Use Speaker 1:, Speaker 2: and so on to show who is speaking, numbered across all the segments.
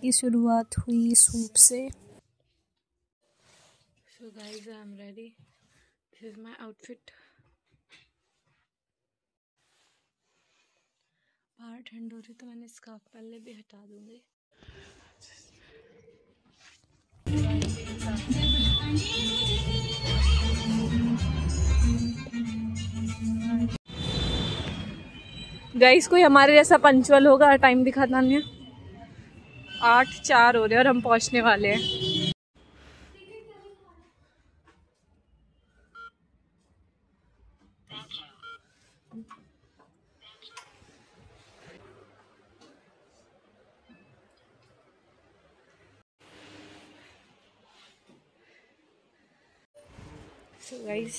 Speaker 1: की शुरुआत हुई सूप से।
Speaker 2: So guys, I am ready. This is my outfit. बाहर ठंड हो रही तो मैंने स्कार्फ पहले भी हटा दूंगी। गाइस कोई हमारे जैसा पंचुअल होगा। टाइम दिखाता नहीं, 8:04 हो रहे और हम पहुंचने वाले हैं। So guys,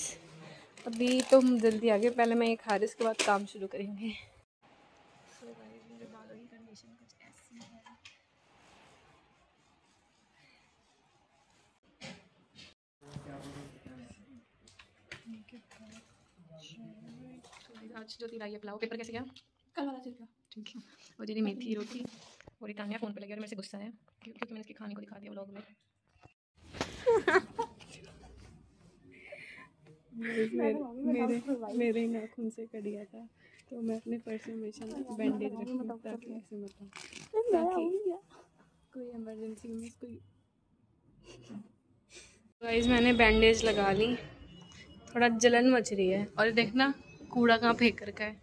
Speaker 2: अभी तो हम जल्दी आ गए, पहले मैं ये खा रही, इसके बाद काम शुरू करेंगे। So guys, मेरे बालों की कंडीशन कुछ ऐसी है। आज जो लाई है पुलाव, पेपर कैसे गया? कल वाला छिलका ठीक है। और ये मेथी रोटी और तान्या फ़ोन पे लगी और मेरे से गुस्सा है क्योंकि मैंने इसके खाने को दिखा दिया व्लॉग में। मेरे नाखून से कट गया था तो मैं अपने पर्स में हमेशा बैंडेज रखती हूँ ताकि ऐसे ताकि कोई इमरजेंसी में कोई। गाइस मैंने बैंडेज लगा ली, थोड़ा जलन मच रही है और देखना कूड़ा कहाँ फेंक रखा है।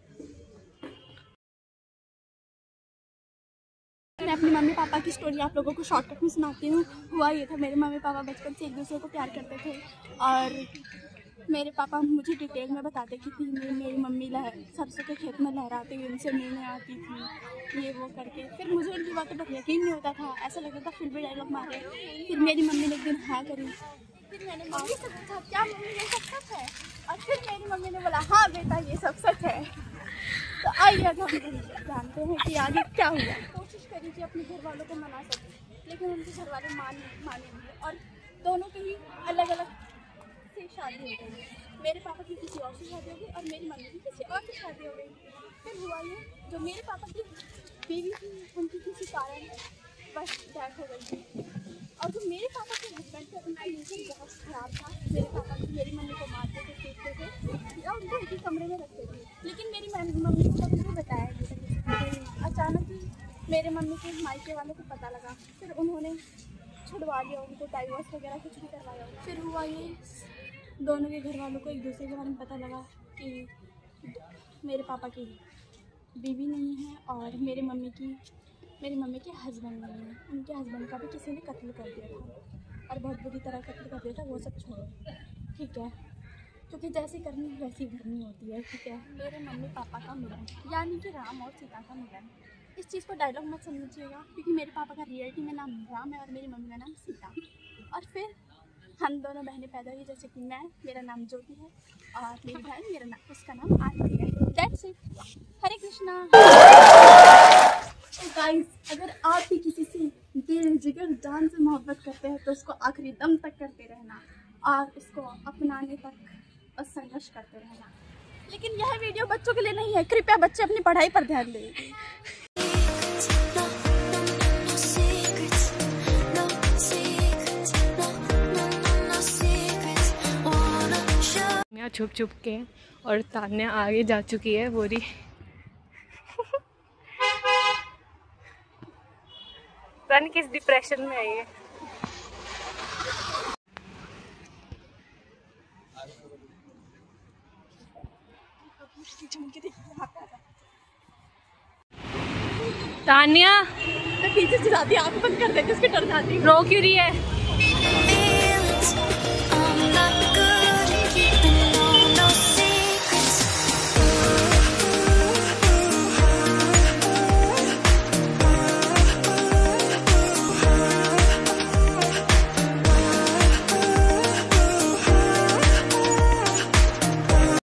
Speaker 3: मैं अपनी मम्मी पापा की स्टोरी आप लोगों को शॉर्टकट में सुनाती हूँ। हुआ ये था, मेरे मम्मी पापा बचपन से एक दूसरे को प्यार करते थे और मेरे पापा मुझे डिटेल में बताते कि मेरी मम्मी सरसों के खेत में लहराते हुए उनसे मिलने आती थी, ये वो करके। फिर मुझे उनकी बातों पर यकीन नहीं होता था, ऐसा लगता था फिर भी डायलॉग मारे। फिर मेरी मम्मी ने एक दिन हाँ करी, फिर मैंने मम्मी से पूछा क्या मम्मी ये सब सच है, और फिर मेरी मम्मी ने बोला हाँ बेटा ये सब सच है। तो आइए अब हम जानते हैं कि आगे क्या हुआ। कोशिश करी कि अपने घर वालों को मना सकें, लेकिन उनके घर वाले माने नहीं और दोनों की ही अलग अलग से शादी हो गई। मेरे पापा की किसी और से शादी हो गई और मेरी मम्मी की किसी और से शादी हो गई। फिर हुआ ये, जो मेरे पापा की बीवी थी उनकी किसी कारण बस डेथ हो गई थी और जो मेरे पापा के हस्बैंड थे उनका नेचर बहुत ख़राब था। मेरे पापा मेरी मम्मी को मारते थे, पीटते थे या उनको एक ही कमरे में रखते थे। लेकिन मेरी मम्मी को कभी नहीं बताया ये। अचानक ही मेरे मम्मी के मायके वालों को पता लगा, फिर उन्होंने छुड़वा लिया, उनको डाइवोर्स वगैरह कुछ भी करवाया। फिर हुआ ये, दोनों के घर वालों को एक दूसरे के बारे में पता लगा कि मेरे पापा की बीवी नहीं है और मेरी मम्मी के हस्बैंड नहीं है। उनके हस्बैंड का भी किसी ने कत्ल कर दिया था और बहुत बुरी तरह कत्ल कर दिया था। वो सब छोड़ो, ठीक है, क्योंकि जैसी करनी वैसी भरनी होती है, ठीक है। मेरे मम्मी पापा का मिलन यानी कि राम और सीता का मिलन, इस चीज़ को डायलॉग मत समझिएगा क्योंकि मेरे पापा का रियलिटी में नाम राम है और मेरी मम्मी का नाम सीता। और फिर हम दोनों बहनें पैदा हुई, जैसे कि मैं, मेरा नाम ज्योति है और मेरी बहन उसका नाम आरती है। That's it. हरे कृष्णा। तो गाइस, अगर आप भी किसी से दिल जिगर जान से मोहब्बत करते हैं तो उसको आखिरी दम तक करते रहना और उसको अपनाने तक संघर्ष करते रहना। लेकिन यह वीडियो बच्चों के लिए नहीं है, कृपया बच्चे अपनी पढ़ाई पर ध्यान दें।
Speaker 2: छुप छुप के और तान्या आगे जा चुकी है बोरी। तान्या किस डिप्रेशन में आई है। तान्या
Speaker 3: पीछे से जाती, आँख बंद कर देती, उसके डर जाती।
Speaker 2: रो क्यों रही है?